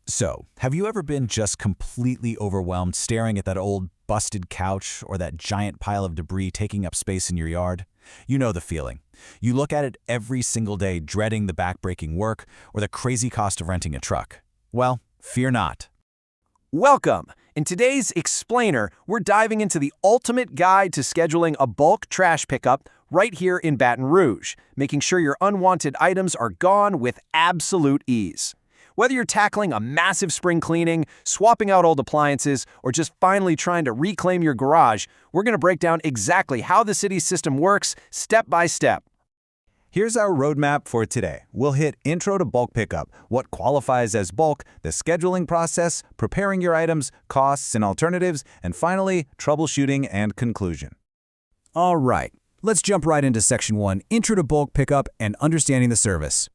So, have you ever been just completely overwhelmed staring at that old busted couch or that giant pile of debris taking up space in your yard? You know the feeling. You look at it every single day, dreading the backbreaking work or the crazy cost of renting a truck. Well, fear not. Welcome! In today's Explainer, we're diving into the ultimate guide to scheduling a bulk trash pickup right here in Baton Rouge, making sure your unwanted items are gone with absolute ease. Whether you're tackling a massive spring cleaning, swapping out old appliances, or just finally trying to reclaim your garage, we're going to break down exactly how the city's system works step by step. Here's our roadmap for today. We'll hit Intro to Bulk Pickup, what qualifies as bulk, the scheduling process, preparing your items, costs and alternatives, and finally, troubleshooting and conclusion. All right, let's jump right into Section 1, Intro to Bulk Pickup and Understanding the Service.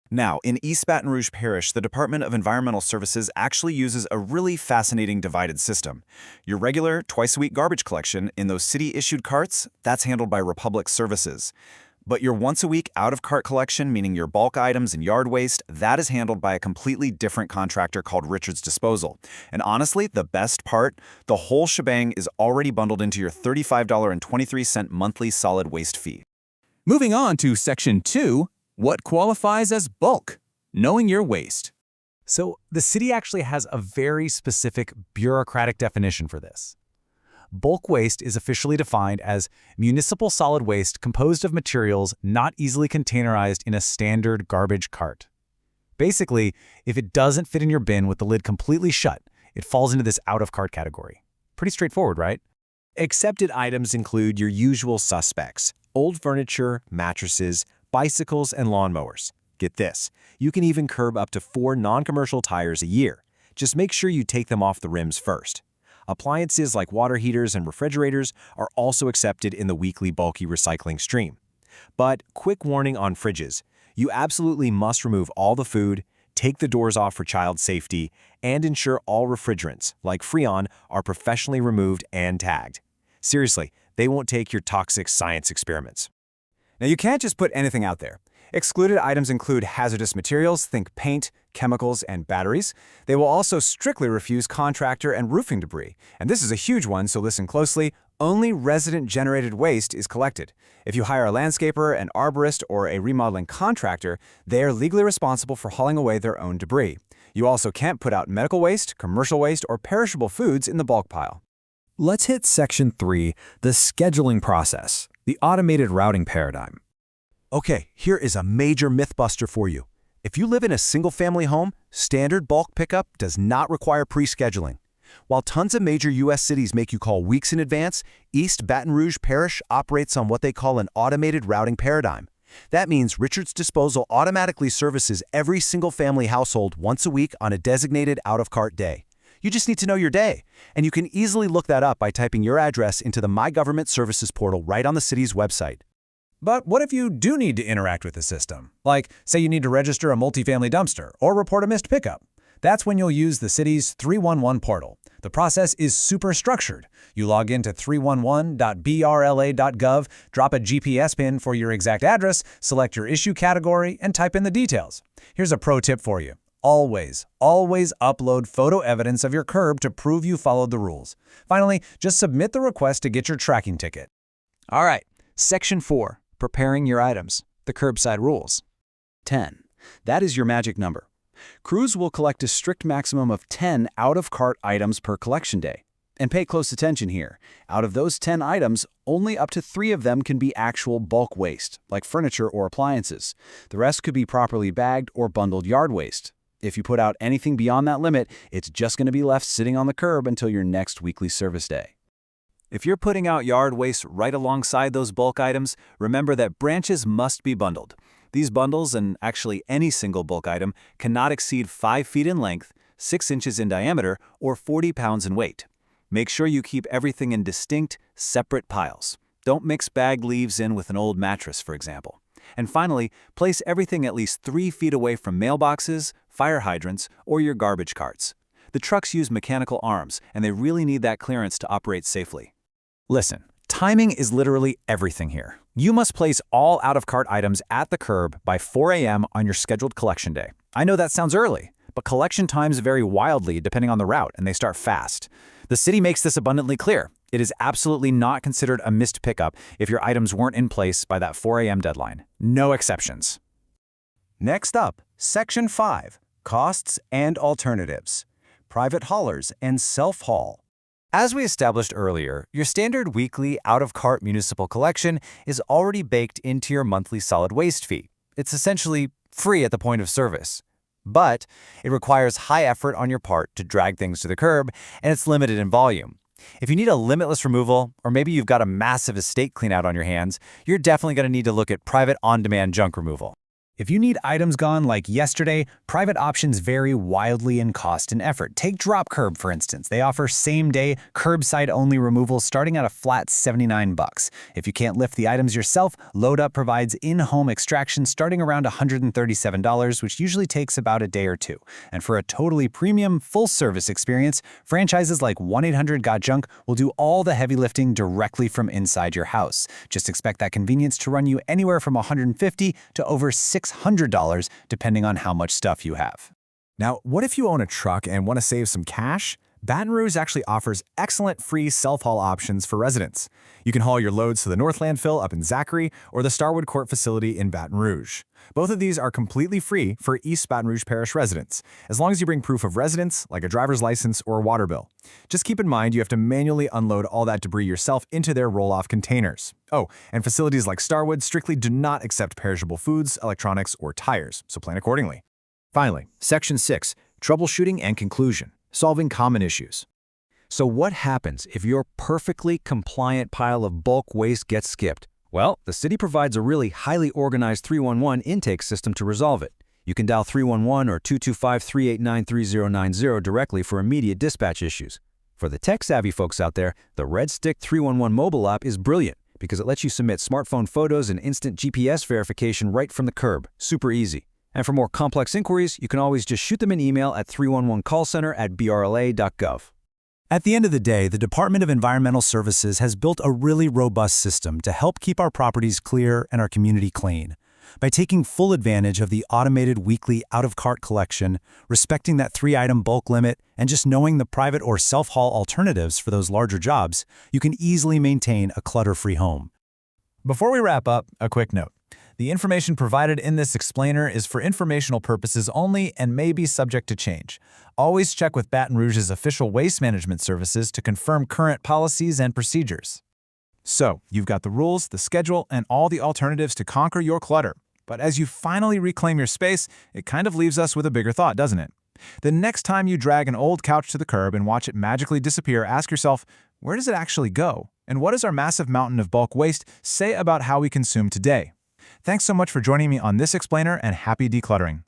Now, in East Baton Rouge Parish, the Department of Environmental Services actually uses a really fascinating divided system. Your regular, twice-a-week garbage collection in those city-issued carts, that's handled by Republic Services. But your once-a-week out-of-cart collection, meaning your bulk items and yard waste, that is handled by a completely different contractor called Richards Disposal. And honestly, the best part, the whole shebang is already bundled into your $35.23 monthly solid waste fee. Moving on to Section 2, what qualifies as bulk? Knowing your waste. So, the city actually has a very specific bureaucratic definition for this. Bulk waste is officially defined as municipal solid waste composed of materials not easily containerized in a standard garbage cart. Basically, if it doesn't fit in your bin with the lid completely shut, it falls into this out-of-cart category. Pretty straightforward, right? Accepted items include your usual suspects: old furniture, mattresses, bicycles, and lawnmowers. Get this, you can even curb up to 4 non-commercial tires a year. Just make sure you take them off the rims first. Appliances like water heaters and refrigerators are also accepted in the weekly bulky recycling stream. But quick warning on fridges. You absolutely must remove all the food, take the doors off for child safety, and ensure all refrigerants, like Freon, are professionally removed and tagged. Seriously, they won't take your toxic science experiments. Now, you can't just put anything out there. Excluded items include hazardous materials, think paint, chemicals, and batteries. They will also strictly refuse contractor and roofing debris. And this is a huge one, so listen closely. Only resident-generated waste is collected. If you hire a landscaper, an arborist, or a remodeling contractor, they are legally responsible for hauling away their own debris. You also can't put out medical waste, commercial waste, or perishable foods in the bulk pile. Let's hit Section 3, the scheduling process, the automated routing paradigm. Okay, here is a major mythbuster for you. If you live in a single-family home, standard bulk pickup does not require pre-scheduling. While tons of major U.S. cities make you call weeks in advance, East Baton Rouge Parish operates on what they call an automated routing paradigm. That means Richards Disposal automatically services every single-family household once a week on a designated out-of-cart day. You just need to know your day, and you can easily look that up by typing your address into the My Government Services portal right on the city's website. But what if you do need to interact with the system? Like, say you need to register a multifamily dumpster or report a missed pickup. That's when you'll use the city's 311 portal. The process is super structured. You log into 311.brla.gov, drop a GPS pin for your exact address, select your issue category, and type in the details. Here's a pro tip for you. Always upload photo evidence of your curb to prove you followed the rules. Finally, just submit the request to get your tracking ticket. All right, Section 4, preparing your items, the curbside rules. 10. That is your magic number. Crews will collect a strict maximum of 10 out-of-cart items per collection day. And pay close attention here. Out of those 10 items, only up to 3 of them can be actual bulk waste, like furniture or appliances. The rest could be properly bagged or bundled yard waste. If you put out anything beyond that limit, it's just going to be left sitting on the curb until your next weekly service day. If you're putting out yard waste right alongside those bulk items, remember that branches must be bundled. These bundles, and actually any single bulk item, cannot exceed 5 feet in length, 6 inches in diameter, or 40 pounds in weight. Make sure you keep everything in distinct, separate piles. Don't mix bagged leaves in with an old mattress, for example. And finally, place everything at least 3 feet away from mailboxes, fire hydrants, or your garbage carts. The trucks use mechanical arms, and they really need that clearance to operate safely. Listen, timing is literally everything here. You must place all out-of-cart items at the curb by 4 a.m. on your scheduled collection day. I know that sounds early, but collection times vary wildly depending on the route, and they start fast. The city makes this abundantly clear. It is absolutely not considered a missed pickup if your items weren't in place by that 4 a.m. deadline. No exceptions. Next up, Section 5, Costs and Alternatives. Private haulers and self-haul. As we established earlier, your standard weekly out-of-cart municipal collection is already baked into your monthly solid waste fee. It's essentially free at the point of service. But it requires high effort on your part to drag things to the curb, and it's limited in volume. If you need a limitless removal, or maybe you've got a massive estate cleanout on your hands, you're definitely going to need to look at private on-demand junk removal. If you need items gone like yesterday, private options vary wildly in cost and effort. Take Drop Curb, for instance. They offer same-day, curbside-only removal starting at a flat $79. If you can't lift the items yourself, Load Up provides in-home extraction starting around $137, which usually takes about a day or two. And for a totally premium, full-service experience, franchises like 1-800-GOT-JUNK will do all the heavy lifting directly from inside your house. Just expect that convenience to run you anywhere from $150 to over $600, depending on how much stuff you have. Now, what if you own a truck and want to save some cash? Baton Rouge actually offers excellent free self-haul options for residents. You can haul your loads to the North Landfill up in Zachary or the Starwood Court facility in Baton Rouge. Both of these are completely free for East Baton Rouge Parish residents, as long as you bring proof of residence, like a driver's license or a water bill. Just keep in mind you have to manually unload all that debris yourself into their roll-off containers. Oh, and facilities like Starwood strictly do not accept perishable foods, electronics, or tires, so plan accordingly. Finally, Section 6, Troubleshooting and Conclusion, Solving Common Issues. So what happens if your perfectly compliant pile of bulk waste gets skipped? Well, the city provides a really highly organized 311 intake system to resolve it. You can dial 311 or 225-389-3090 directly for immediate dispatch issues. For the tech-savvy folks out there, the Red Stick 311 mobile app is brilliant because it lets you submit smartphone photos and instant GPS verification right from the curb. Super easy. And for more complex inquiries, you can always just shoot them an email at 311callcenter@brla.gov. At the end of the day, the Department of Environmental Services has built a really robust system to help keep our properties clear and our community clean. By taking full advantage of the automated weekly out-of-cart collection, respecting that 3-item bulk limit, and just knowing the private or self-haul alternatives for those larger jobs, you can easily maintain a clutter-free home. Before we wrap up, a quick note. The information provided in this explainer is for informational purposes only and may be subject to change. Always check with Baton Rouge's official waste management services to confirm current policies and procedures. So, you've got the rules, the schedule, and all the alternatives to conquer your clutter. But as you finally reclaim your space, it kind of leaves us with a bigger thought, doesn't it? The next time you drag an old couch to the curb and watch it magically disappear, ask yourself, where does it actually go? And what does our massive mountain of bulk waste say about how we consume today? Thanks so much for joining me on this explainer, and happy decluttering.